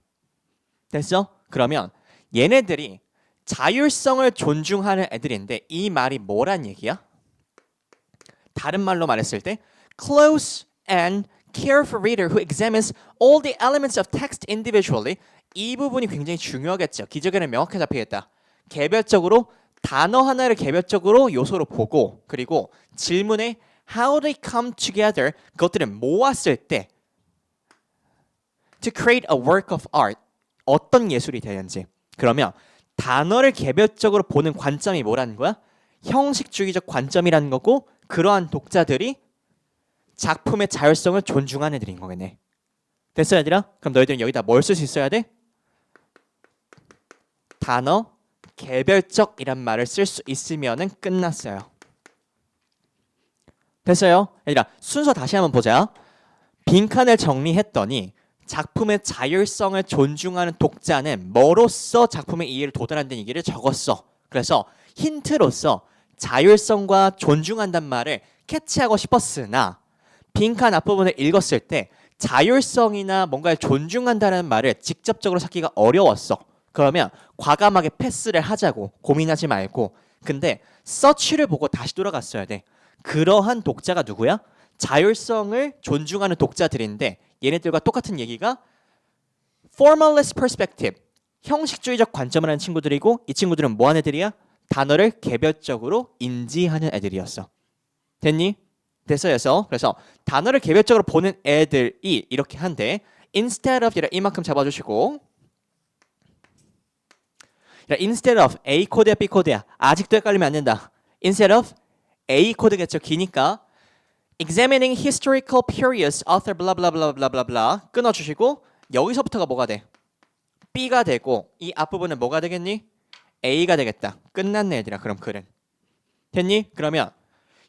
됐어? 그러면 얘네들이 자율성을 존중하는 애들인데 이 말이 뭐란 얘기야? 다른 말로 말했을 때 close and careful reader who examines all the elements of text individually. 이 부분이 굉장히 중요하겠죠. 기저귀는 명확하게 잡히겠다. 개별적으로 단어 하나를 개별적으로 요소로 보고 그리고 질문에 how they come together 그것들을 모았을 때 to create a work of art 어떤 예술이 되는지 그러면 단어를 개별적으로 보는 관점이 뭐라는 거야? 형식주의적 관점이라는 거고 그러한 독자들이 작품의 자율성을 존중하는 애들인 거겠네. 됐어, 얘들아? 그럼 너희들은 여기다 뭘 쓸 수 있어야 돼? 단어 개별적이란 말을 쓸 수 있으면은 끝났어요. 됐어요? 얘들아 순서 다시 한번 보자. 빈칸을 정리했더니 작품의 자율성을 존중하는 독자는 뭐로써 작품의 이해를 도달한다는 얘기를 적었어. 그래서 힌트로서 자율성과 존중한단 말을 캐치하고 싶었으나 빈칸 앞부분을 읽었을 때 자율성이나 뭔가를 존중한다는 말을 직접적으로 찾기가 어려웠어. 그러면 과감하게 패스를 하자고 고민하지 말고 근데 서치를 보고 다시 돌아갔어야 돼. 그러한 독자가 누구야? 자율성을 존중하는 독자들인데 얘네들과 똑같은 얘기가 formalist perspective, 형식주의적 관점을 하는 친구들이고 이 친구들은 뭐 하는 애들이야? 단어를 개별적으로 인지하는 애들이었어. 됐니? 됐어요. 그래서 단어를 개별적으로 보는 애들이 이렇게 한데 instead of 이만큼 잡아주시고 instead of A 코드야 B 코드야 아직도 헷갈리면 안 된다. instead of A 코드겠죠. 기니까 examining historical periods author blah blah blah blah blah blah 끊어주시고 여기서부터가 뭐가 돼? B가 되고 이 앞부분은 뭐가 되겠니? A가 되겠다. 끝났네 얘들아. 그럼 글은 됐니? 그러면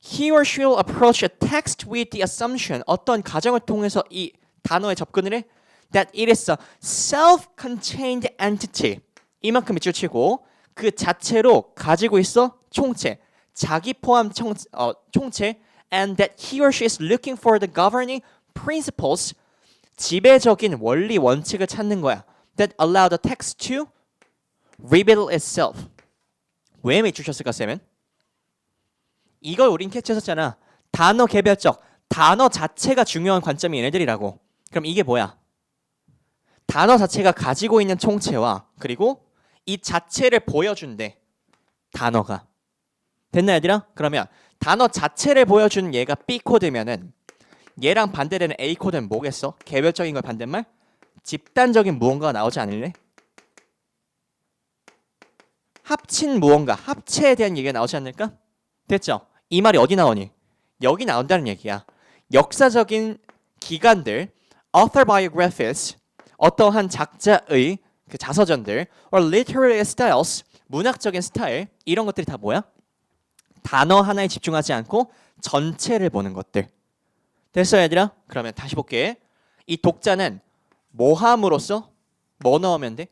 he or she will approach a text with the assumption 어떤 가정을 통해서 이 단어에 접근을 해 that it is a self-contained entity 이만큼 밑줄 치고 그 자체로 가지고 있어 총체 자기 포함 총체 and that he or she is looking for the governing principles 지배적인 원리 원칙을 찾는 거야 that allow the text to reveal itself 왜 밑줄 쳤을까 쌤은? 이걸 우린 캐치했었잖아. 단어 개별적, 단어 자체가 중요한 관점이 얘네들이라고. 그럼 이게 뭐야? 단어 자체가 가지고 있는 총체와 그리고 이 자체를 보여준대. 단어가. 됐나 얘들아? 그러면 단어 자체를 보여주는 얘가 B 코드면은 얘랑 반대되는 A 코드는 뭐겠어? 개별적인 걸 반대말? 집단적인 무언가가 나오지 않을래? 합친 무언가, 합체에 대한 얘기가 나오지 않을까? 됐죠? 이 말이 어디 나오니? 여기 나온다는 얘기야. 역사적인 기관들, author biographies, 어떠한 작자의 그 자서전들, or literary styles, 문학적인 스타일, 이런 것들이 다 뭐야? 단어 하나에 집중하지 않고 전체를 보는 것들. 됐어 얘들아? 그러면 다시 볼게. 이 독자는 뭐 함으로써? 뭐 넣으면 돼?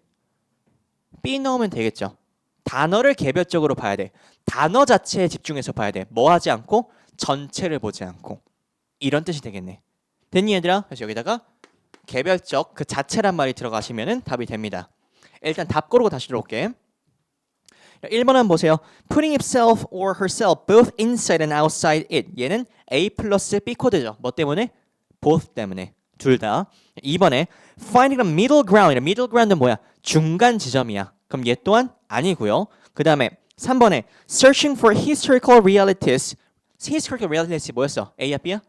B 넣으면 되겠죠. 단어를 개별적으로 봐야 돼. 단어 자체에 집중해서 봐야 돼. 뭐 하지 않고 전체를 보지 않고. 이런 뜻이 되겠네. 됐니 얘들아? 그래서 여기다가 개별적 그 자체란 말이 들어가시면은 답이 됩니다. 일단 답 고르고 다시 들어올게. 1번 한번 보세요. Putting himself or herself both inside and outside it. 얘는 A 플러스 B 코드죠. 뭐 때문에? both 때문에. 둘 다. 2번에 finding a middle ground. middle ground은 뭐야? 중간 지점이야. 그럼 얘 또한 아니고요. 그 다음에 3번에 searching for historical realities. historical realities 뭐였어? A야 B야?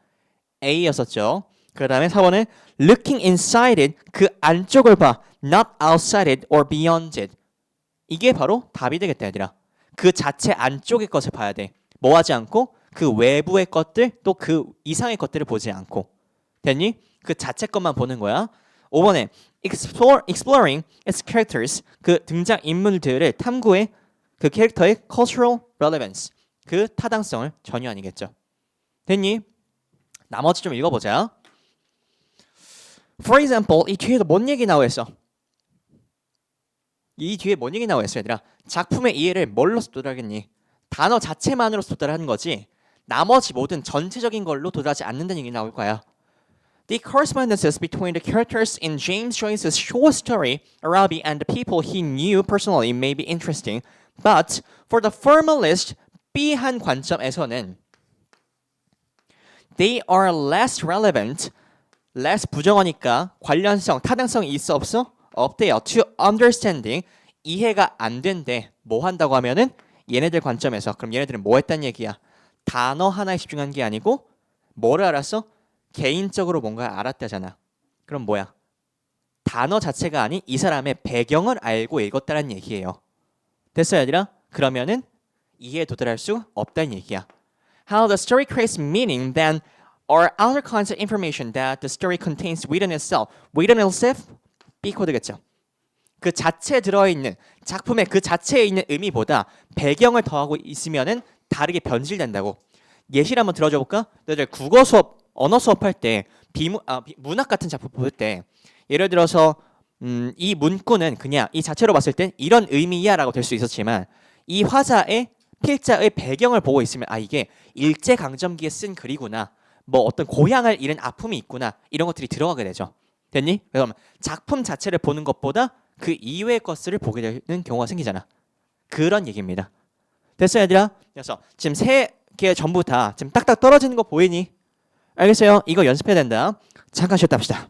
A였었죠. 그 다음에 4번에 looking inside it. 그 안쪽을 봐. not outside it or beyond it. 이게 바로 답이 되겠다 얘들아. 그 자체 안쪽의 것을 봐야 돼. 뭐 하지 않고 그 외부의 것들 또 그 이상의 것들을 보지 않고. 됐니? 그 자체 것만 보는 거야. 5번에 exploring its characters. 그 등장 인물들을 탐구해 그 캐릭터의 cultural relevance. 그 타당성을 전혀 아니겠죠. 됐니? 나머지 좀 읽어보자. For example, 이 뒤에도 뭔 얘기 나와 있어? 이 뒤에 뭔 얘기 나와 있어 얘들아? 작품의 이해를 뭘로서 도달하겠니? 단어 자체만으로서 도달하는 거지 나머지 모든 전체적인 걸로 도달하지 않는다는 얘기 나올 거야. The correspondences between the characters in James Joyce's short story Arabi and the people he knew personally may be interesting, but for the formalist B한 관점에서는 they are less relevant, less 부정어니까 관련성, 타당성이 있어 없어? 없대요. To understanding 이해가 안 된대. 뭐 한다고 하면은 얘네들 관점에서 그럼 얘네들은 뭐 했단 얘기야? 단어 하나에 집중한 게 아니고 뭐를 알았어? 개인적으로 뭔가 알았다잖아. 그럼 뭐야? 단어 자체가 아닌 이 사람의 배경을 알고 읽었다는 얘기예요. 됐어요, 얘들아? 그러면은 이해에 도달할 수 없다는 얘기야. How the story creates meaning then are other kinds of information that the story contains within itself. within itself? B 코드겠죠. 그 자체에 들어있는 작품의 그 자체에 있는 의미보다 배경을 더하고 있으면은 다르게 변질된다고. 예시를 한번 들어줘 볼까? 너희들 국어 수업, 언어 수업할 때 문학 같은 작품 볼 때 예를 들어서 이 문구는 그냥 이 자체로 봤을 땐 이런 의미야라고 될 수 있었지만 이 화자의 필자의 배경을 보고 있으면 아 이게 일제 강점기에 쓴 글이구나. 뭐 어떤 고향을 잃은 아픔이 있구나. 이런 것들이 들어가게 되죠. 됐니? 그럼 작품 자체를 보는 것보다 그 이외의 것들을 보게 되는 경우가 생기잖아. 그런 얘기입니다. 됐어 얘들아? 그래서 지금 세 개 전부 다 지금 딱딱 떨어지는 거 보이니? 알겠어요? 이거 연습해야 된다. 잠깐 쉬었다 합시다.